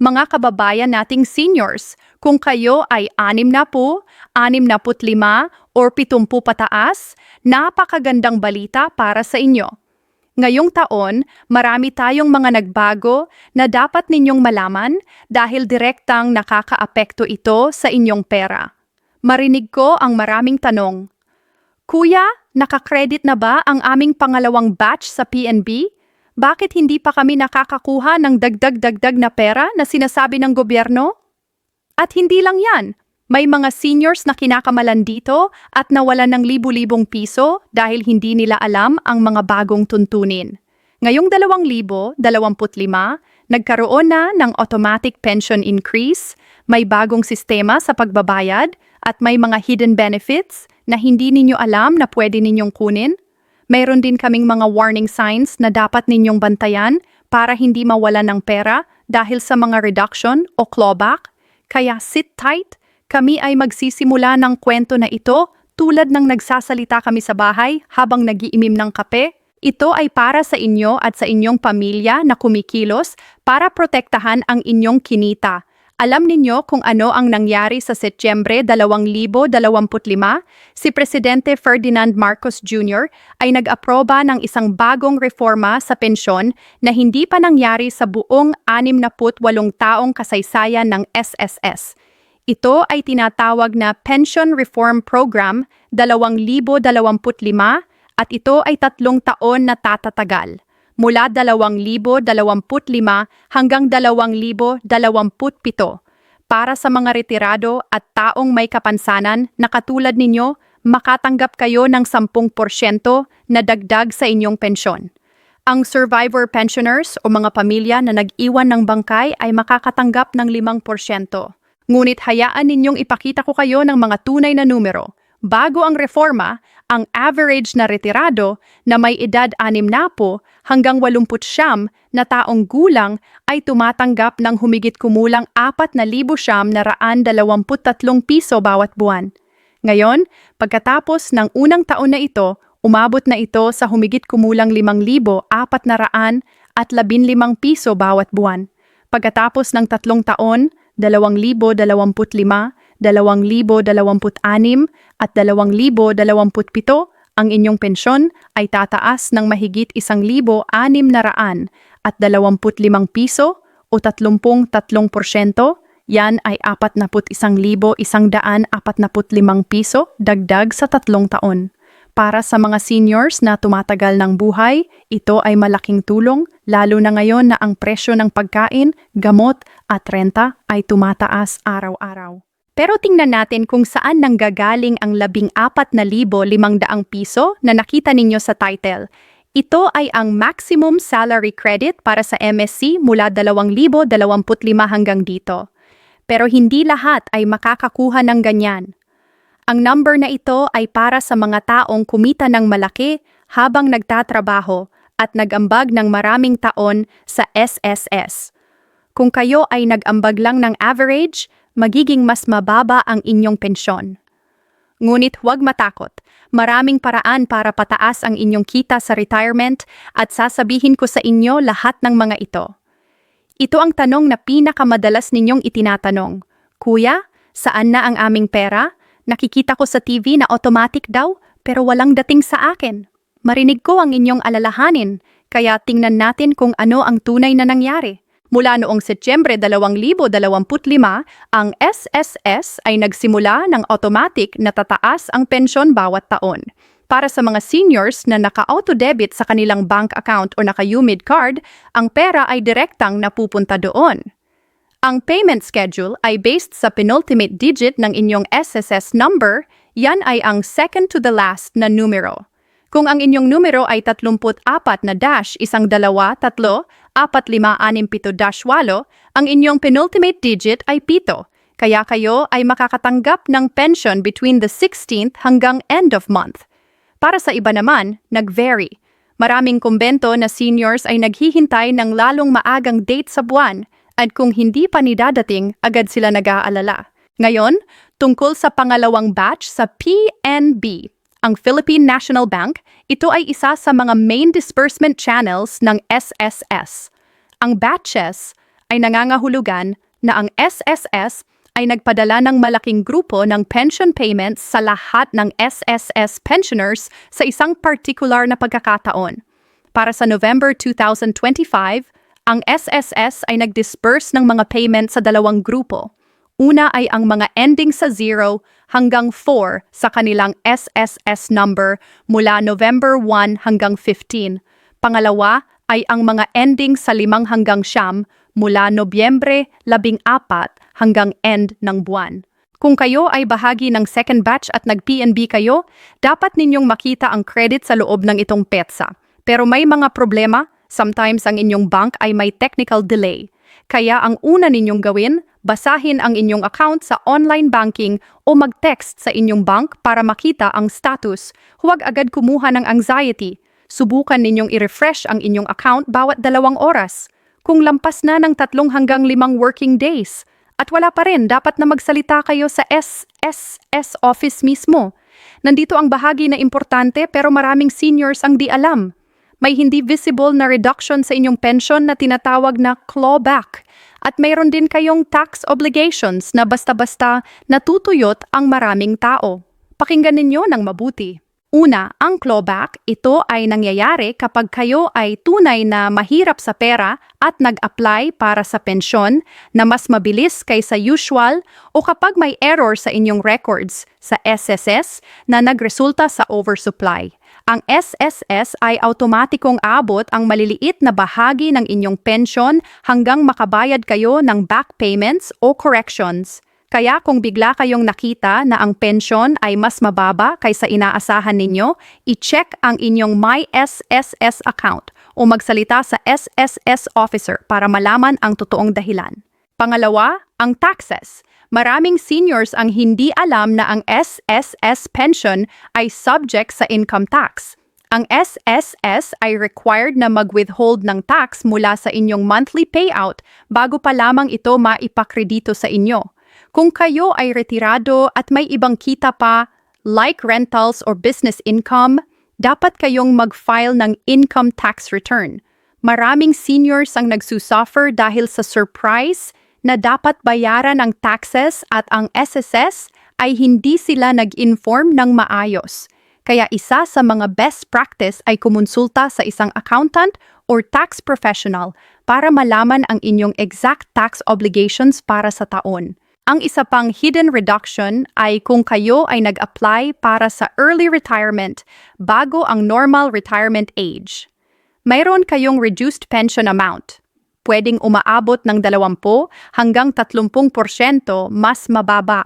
mga kababayan nating seniors, kung kayo ay 60, 65 or 70 pataas, napakagandang balita para sa inyo. Ngayong taon, marami tayong mga nagbago na dapat ninyong malaman dahil direktang nakakaapekto ito sa inyong pera. Marinig ko ang maraming tanong. Kuya, nakakredit na ba ang aming pangalawang batch sa PNB? Bakit hindi pa kami nakakakuha ng dagdag-dagdag na pera na sinasabi ng gobyerno? At hindi lang yan, may mga seniors na kinakamalan dito at nawalan ng libu-libong piso dahil hindi nila alam ang mga bagong tuntunin. Ngayong 2025, nagkaroon na ng automatic pension increase, may bagong sistema sa pagbabayad at may mga hidden benefits na hindi ninyo alam na pwede ninyong kunin. Mayroon din kaming mga warning signs na dapat ninyong bantayan para hindi mawala ng pera dahil sa mga reduction o clawback. Kaya sit tight, kami ay magsisimula ng kwento na ito tulad ng nagsasalita kami sa bahay habang nagiimim ng kape. Ito ay para sa inyo at sa inyong pamilya na kumikilos para protektahan ang inyong kinita. Alam ninyo kung ano ang nangyari sa Setyembre 2025? Si Presidente Ferdinand Marcos Jr. ay nag-aproba ng isang bagong reforma sa pensyon na hindi pa nangyari sa buong 68 taong kasaysayan ng SSS. Ito ay tinatawag na Pension Reform Program 2025 at ito ay 3 taon na tatatagal. Mula 2025 hanggang 2027 para sa mga retirado at taong may kapansanan na katulad ninyo, makatanggap kayo ng 10% na dagdag sa inyong pensyon. Ang survivor pensioners o mga pamilya na nag-iwan ng bangkay ay makakatanggap ng 5%. Ngunit hayaan ninyong ipakita ko kayo ng mga tunay na numero. Bago ang reforma, ang average na retirado na may edad 60 hanggang 89 na taong gulang ay tumatanggap ng humigit kumulang 4,923 piso bawat buwan. Ngayon, pagkatapos ng unang taon na ito, umabot na ito sa humigit kumulang 5,415 piso bawat buwan. Pagkatapos ng 3 taon, 2025, 2026 at 2027, ang inyong pensyon ay tataas ng mahigit 1,625 piso o 33%. Yan ay 41,145 piso dagdag sa 3 taon. Para sa mga seniors na tumatagal ng buhay, ito ay malaking tulong lalo na ngayon na ang presyo ng pagkain, gamot at renta ay tumataas araw-araw. Pero tingnan natin kung saan nanggagaling ang 14,500 piso na nakita ninyo sa title. Ito ay ang maximum salary credit para sa MSC mula 2025 hanggang dito. Pero hindi lahat ay makakakuha ng ganyan. Ang number na ito ay para sa mga taong kumita ng malaki habang nagtatrabaho at nag-ambag ng maraming taon sa SSS. Kung kayo ay nag-ambag lang ng average, magiging mas mababa ang inyong pensyon. Ngunit huwag matakot, maraming paraan para pataas ang inyong kita sa retirement at sasabihin ko sa inyo lahat ng mga ito. Ito ang tanong na pinakamadalas ninyong itinatanong. Kuya, saan na ang aming pera? Nakikita ko sa TV na automatic daw, pero walang dating sa akin. Marinig ko ang inyong alalahanin, kaya tingnan natin kung ano ang tunay na nangyari. Mula noong Setyembre 2025, ang SSS ay nagsimula ng automatic na tataas ang pensyon bawat taon. Para sa mga seniors na naka-auto-debit sa kanilang bank account o naka-UMID card, ang pera ay direktang napupunta doon. Ang payment schedule ay based sa penultimate digit ng inyong SSS number, yan ay ang second to the last na numero. Kung ang inyong numero ay 34 na dash 12345678, ang inyong penultimate digit ay 7, kaya kayo ay makakatanggap ng pension between the 16th hanggang end of month. Para sa iba naman, nag-vary. Maraming kumbento na seniors ay naghihintay ng lalong maagang date sa buwan, at kung hindi pa nidadating, agad sila nag-aalala. Ngayon, tungkol sa pangalawang batch sa PNB, ang Philippine National Bank, ito ay isa sa mga main disbursement channels ng SSS. Ang batches ay nangangahulugan na ang SSS ay nagpadala ng malaking grupo ng pension payments sa lahat ng SSS pensioners sa isang particular na pagkakataon. Para sa November 2025, ang SSS ay nag-disperse ng mga payment sa dalawang grupo. Una ay ang mga ending sa 0 hanggang 4 sa kanilang SSS number mula November 1 hanggang 15. Pangalawa ay ang mga ending sa 5 hanggang 9 mula Nobyembre 14 hanggang end ng buwan. Kung kayo ay bahagi ng second batch at nag-PNB kayo, dapat ninyong makita ang credit sa loob ng itong petsa. Pero may mga problema, sometimes ang inyong bank ay may technical delay. Kaya ang una ninyong gawin, basahin ang inyong account sa online banking o mag-text sa inyong bank para makita ang status. Huwag agad kumuha ng anxiety. Subukan ninyong i-refresh ang inyong account bawat 2 oras. Kung lampas na ng 3 hanggang 5 working days at wala pa rin, dapat na magsalita kayo sa SSS office mismo. Nandito ang bahagi na importante pero maraming seniors ang di alam. May hindi visible na reduction sa inyong pension na tinatawag na clawback. At mayroon din kayong tax obligations na basta-basta natutuyot ang maraming tao. Pakinggan ninyo ng mabuti. Una, ang clawback, ito ay nangyayari kapag kayo ay tunay na mahirap sa pera at nag-apply para sa pensyon na mas mabilis kaysa usual o kapag may error sa inyong records sa SSS na nagresulta sa oversupply. Ang SSS ay automatikong abot ang maliliit na bahagi ng inyong pensyon hanggang makabayad kayo ng back payments o corrections. Kaya kung bigla kayong nakita na ang pensyon ay mas mababa kaysa inaasahan ninyo, i-check ang inyong My SSS account o magsalita sa SSS officer para malaman ang totoong dahilan. Pangalawa, ang taxes. Maraming seniors ang hindi alam na ang SSS pension ay subject sa income tax. Ang SSS ay required na mag-withhold ng tax mula sa inyong monthly payout bago pa lamang ito maipakredito sa inyo. Kung kayo ay retirado at may ibang kita pa, like rentals or business income, dapat kayong mag-file ng income tax return. Maraming seniors ang nagsusuffer dahil sa surprise na dapat bayaran ang taxes at ang SSS ay hindi sila nag-inform ng maayos. Kaya isa sa mga best practice ay kumonsulta sa isang accountant or tax professional para malaman ang inyong exact tax obligations para sa taon. Ang isa pang hidden reduction ay kung kayo ay nag-apply para sa early retirement bago ang normal retirement age. Mayroon kayong reduced pension amount. Pwedeng umaabot ng 20 hanggang 30% mas mababa.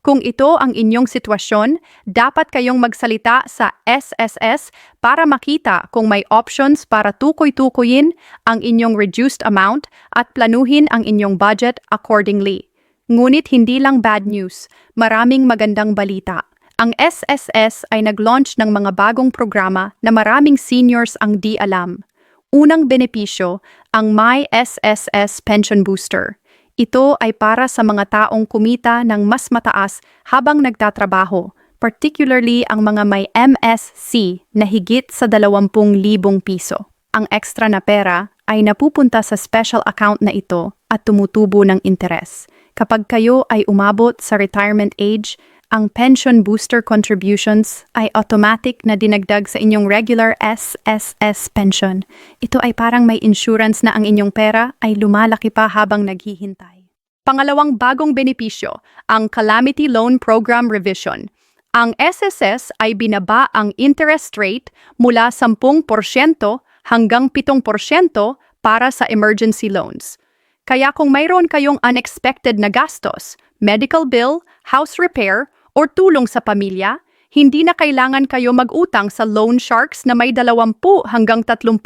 Kung ito ang inyong sitwasyon, dapat kayong magsalita sa SSS para makita kung may options para tukoy-tukoyin ang inyong reduced amount at planuhin ang inyong budget accordingly. Ngunit hindi lang bad news, maraming magandang balita. Ang SSS ay nag-launch ng mga bagong programa na maraming seniors ang di alam. Unang benepisyo, ang My SSS Pension Booster. Ito ay para sa mga taong kumita ng mas mataas habang nagtatrabaho, particularly ang mga may MSC na higit sa 20,000 piso. Ang extra na pera ay napupunta sa special account na ito at tumutubo ng interes. Kapag kayo ay umabot sa retirement age, ang pension booster contributions ay automatic na dinagdag sa inyong regular SSS pension. Ito ay parang may insurance na ang inyong pera ay lumalaki pa habang naghihintay. Pangalawang bagong benepisyo, ang Calamity Loan Program Revision. Ang SSS ay binaba ang interest rate mula 10% hanggang 7% para sa emergency loans. Kaya kung mayroon kayong unexpected na gastos, medical bill, house repair, or tulong sa pamilya, hindi na kailangan kayo mag-utang sa loan sharks na may 20 hanggang 30%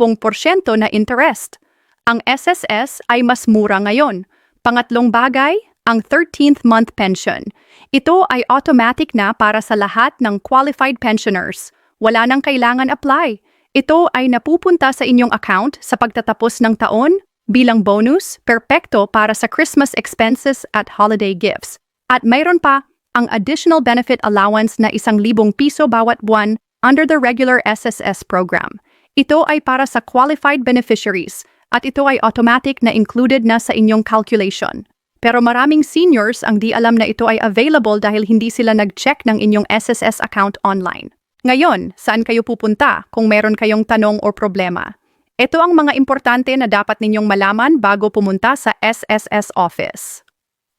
na interest. Ang SSS ay mas mura ngayon. Pangatlong bagay, ang 13th month pension. Ito ay automatic na para sa lahat ng qualified pensioners. Wala nang kailangan apply. Ito ay napupunta sa inyong account sa pagtatapos ng taon bilang bonus, perpekto para sa Christmas expenses at holiday gifts. At mayroon pa ang additional benefit allowance na 1,000 piso bawat buwan under the regular SSS program. Ito ay para sa qualified beneficiaries at ito ay automatic na included na sa inyong calculation. Pero maraming seniors ang di alam na ito ay available dahil hindi sila nag-check ng inyong SSS account online. Ngayon, saan kayo pupunta kung meron kayong tanong o problema? Ito ang mga importante na dapat ninyong malaman bago pumunta sa SSS office.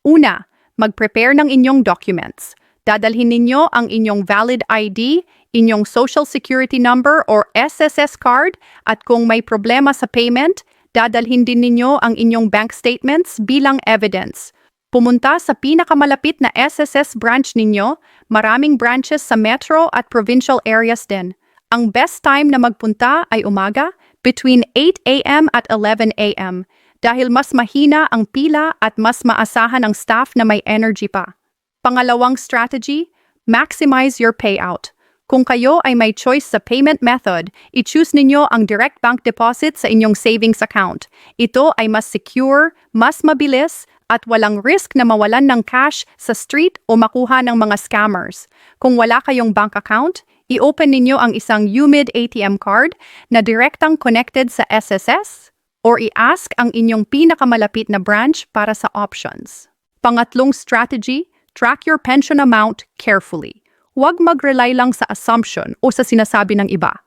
Una, mag-prepare ng inyong documents. Dadalhin ninyo ang inyong valid ID, inyong Social Security number or SSS card, at kung may problema sa payment, dadalhin din ninyo ang inyong bank statements bilang evidence. Pumunta sa pinakamalapit na SSS branch ninyo, maraming branches sa metro at provincial areas din. Ang best time na magpunta ay umaga, between 8 a.m. at 11 a.m. dahil mas mahina ang pila at mas maasahan ang staff na may energy pa. Pangalawang strategy, maximize your payout. Kung kayo ay may choice sa payment method, i-choose ninyo ang direct bank deposit sa inyong savings account. Ito ay mas secure, mas mabilis, at walang risk na mawalan ng cash sa street o makuha ng mga scammers. Kung wala kayong bank account, i-open ninyo ang isang UMID ATM card na direktang connected sa SSS or i-ask ang inyong pinakamalapit na branch para sa options. Pangatlong strategy, track your pension amount carefully. Huwag mag-rely lang sa assumption o sa sinasabi ng iba.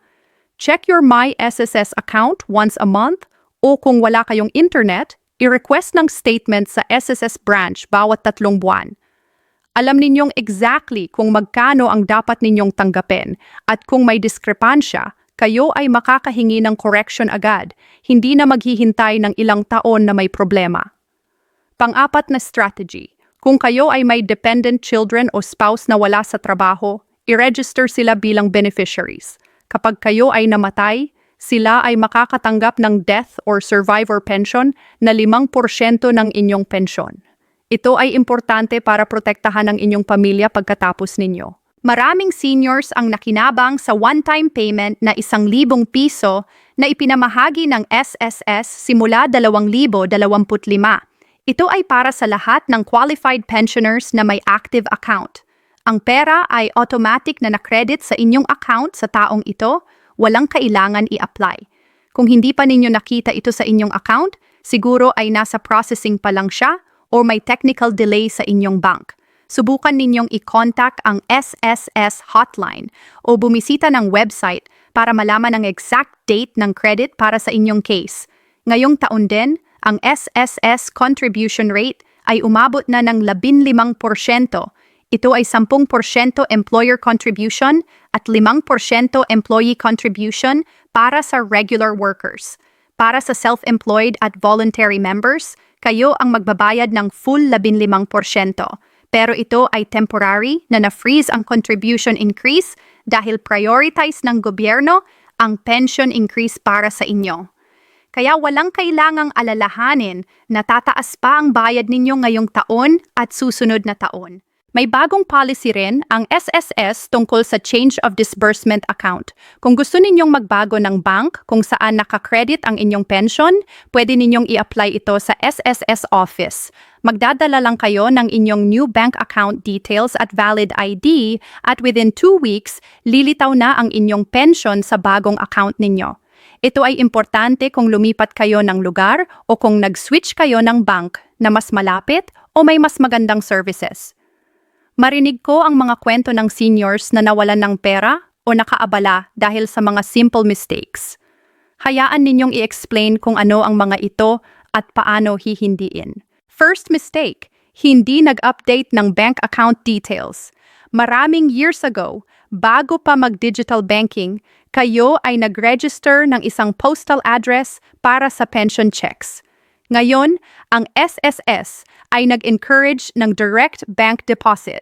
Check your My SSS account once a month o kung wala kayong internet, i-request ng statement sa SSS branch bawat 3 buwan. Alam ninyong exactly kung magkano ang dapat ninyong tanggapin at kung may diskrepansya, kayo ay makakahingi ng correction agad, hindi na maghihintay ng ilang taon na may problema. Pang-apat na strategy. Kung kayo ay may dependent children o spouse na wala sa trabaho, i-register sila bilang beneficiaries. Kapag kayo ay namatay, sila ay makakatanggap ng death or survivor pension na 5% ng inyong pensyon. Ito ay importante para protektahan ang inyong pamilya pagkatapos ninyo. Maraming seniors ang nakinabang sa one-time payment na 1,000 piso na ipinamahagi ng SSS simula 2025. Ito ay para sa lahat ng qualified pensioners na may active account. Ang pera ay automatic na na-credit sa inyong account sa taong ito, walang kailangan i-apply. Kung hindi pa ninyo nakita ito sa inyong account, siguro ay nasa processing pa lang siya o may technical delay sa inyong bank. Subukan ninyong i-contact ang SSS hotline o bumisita ng website para malaman ang exact date ng credit para sa inyong case. Ngayong taon din, ang SSS contribution rate ay umabot na ng 15%. Ito ay 10% employer contribution at 5% employee contribution para sa regular workers. Para sa self-employed at voluntary members, kayo ang magbabayad ng full 15%. Pero ito ay temporary na na-freeze ang contribution increase dahil prioritize ng gobyerno ang pension increase para sa inyo. Kaya walang kailangang alalahanin na tataas pa ang bayad ninyo ngayong taon at susunod na taon. May bagong policy rin ang SSS tungkol sa change of disbursement account. Kung gusto ninyong magbago ng bank kung saan nakakredit ang inyong pension, pwede ninyong i-apply ito sa SSS office. Magdadala lang kayo ng inyong new bank account details at valid ID at within 2 weeks, lilitaw na ang inyong pension sa bagong account ninyo. Ito ay importante kung lumipat kayo ng lugar o kung nag-switch kayo ng bank na mas malapit o may mas magandang services. Marinig ko ang mga kwento ng seniors na nawalan ng pera o nakaabala dahil sa mga simple mistakes. Hayaan ninyong i-explain kung ano ang mga ito at paano hihindiin. First mistake, hindi nag-update ng bank account details. Maraming years ago, bago pa mag-digital banking, kayo ay nag-register ng isang postal address para sa pension checks. Ngayon, ang SSS ay nag-encourage ng direct bank deposit.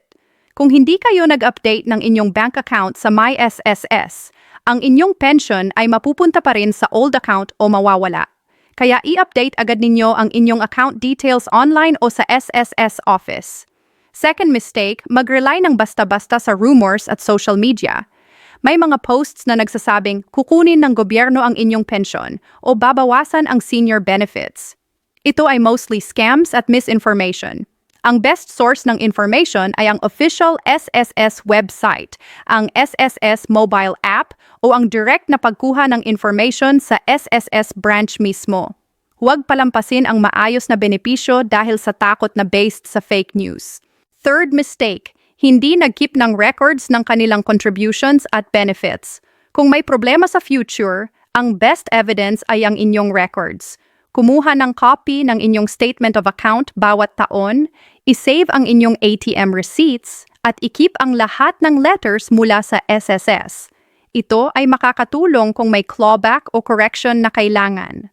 Kung hindi kayo nag-update ng inyong bank account sa MySSS, ang inyong pension ay mapupunta pa rin sa old account o mawawala. Kaya i-update agad ninyo ang inyong account details online o sa SSS office. Second mistake, mag-rely ng basta-basta sa rumors at social media. May mga posts na nagsasabing kukunin ng gobyerno ang inyong pension o babawasan ang senior benefits. Ito ay mostly scams at misinformation. Ang best source ng information ay ang official SSS website, ang SSS mobile app o ang direct na pagkuha ng information sa SSS branch mismo. Huwag palampasin ang maayos na benepisyo dahil sa takot na based sa fake news. Third mistake, hindi nag-keep ng records ng kanilang contributions at benefits. Kung may problema sa future, ang best evidence ay ang inyong records. Kumuha ng copy ng inyong statement of account bawat taon, isave ang inyong ATM receipts, at i-keep ang lahat ng letters mula sa SSS. Ito ay makakatulong kung may clawback o correction na kailangan.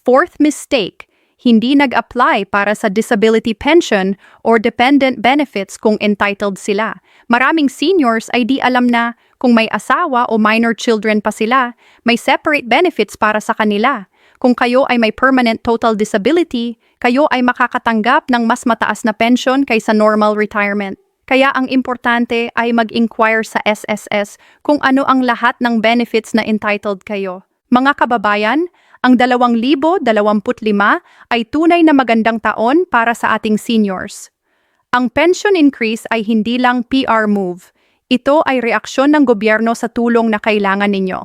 Fourth mistake, hindi nag-apply para sa disability pension or dependent benefits kung entitled sila. Maraming seniors ay di alam na kung may asawa o minor children pa sila, may separate benefits para sa kanila. Kung kayo ay may permanent total disability, kayo ay makakatanggap ng mas mataas na pension kaysa normal retirement. Kaya ang importante ay mag-inquire sa SSS kung ano ang lahat ng benefits na entitled kayo. Mga kababayan, ang 2025 ay tunay na magandang taon para sa ating seniors. Ang pension increase ay hindi lang PR move. Ito ay reaksyon ng gobyerno sa tulong na kailangan ninyo.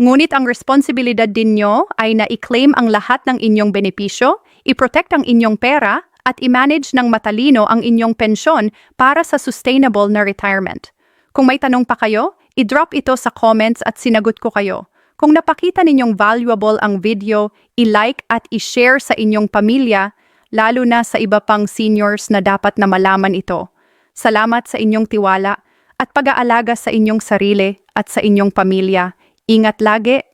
Ngunit ang responsibilidad din nyo ay na i-claim ang lahat ng inyong benepisyo, i-protect ang inyong pera, at i-manage ng matalino ang inyong pensyon para sa sustainable na retirement. Kung may tanong pa kayo, i-drop ito sa comments at sinagot ko kayo. Kung napakita ninyong valuable ang video, i-like at i-share sa inyong pamilya, lalo na sa iba pang seniors na dapat na malaman ito. Salamat sa inyong tiwala at pag-aalaga sa inyong sarili at sa inyong pamilya. Ingat lagi